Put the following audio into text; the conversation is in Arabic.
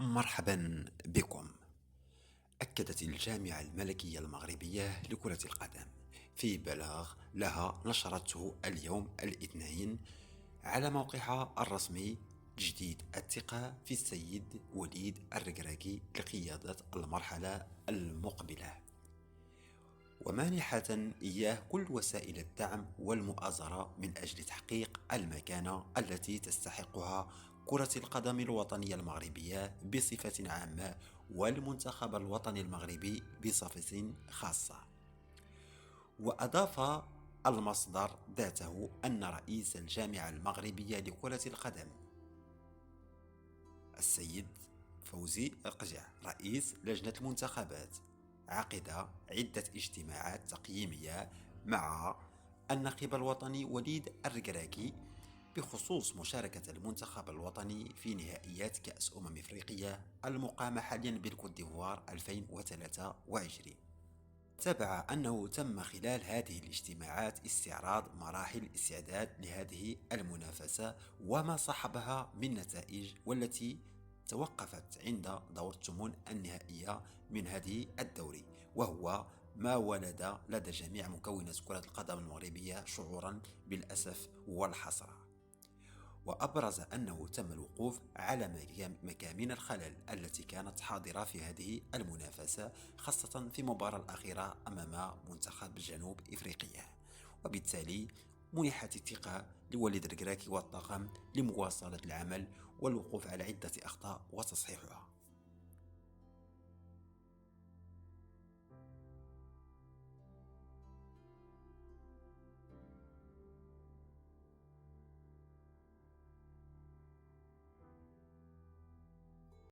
مرحبا بكم. أكدت الجامعة الملكية المغربية لكرة القدم في بلاغ لها نشرته اليوم الاثنين على موقعها الرسمي تجديد الثقة في السيد وليد الركراكي لقيادة المرحلة المقبلة، ومانحة إياه كل وسائل الدعم والمؤازرة من أجل تحقيق المكانة التي تستحقها كرة القدم الوطنية المغربية بصفة عامة، والمنتخب الوطني المغربي بصفة خاصة. وأضاف المصدر ذاته أن رئيس الجامعة المغربية لكرة القدم السيد فوزي القجع رئيس لجنة المنتخبات عقد عدة اجتماعات تقييمية مع الناخب الوطني وليد الركراكي بخصوص مشاركة المنتخب الوطني في نهائيات كأس أفريقيا المقامة حاليا بالكوت ديفوار 2023. تبع أنه تم خلال هذه الاجتماعات استعراض مراحل الاستعداد لهذه المنافسة وما صاحبها من نتائج، والتي توقفت عند دور الثمن النهائية من هذه الدوري، وهو ما ولد لدى جميع مكونات كرة القدم المغربية شعورا بالأسف والحسرة. وأبرز أنه تم الوقوف على مكامن الخلل التي كانت حاضرة في هذه المنافسة، خاصة في المباراة الأخيرة أمام منتخب جنوب إفريقيا، وبالتالي منحت الثقة لوليد الركراكي والطاقم لمواصلة العمل والوقوف على عدة أخطاء وتصحيحها.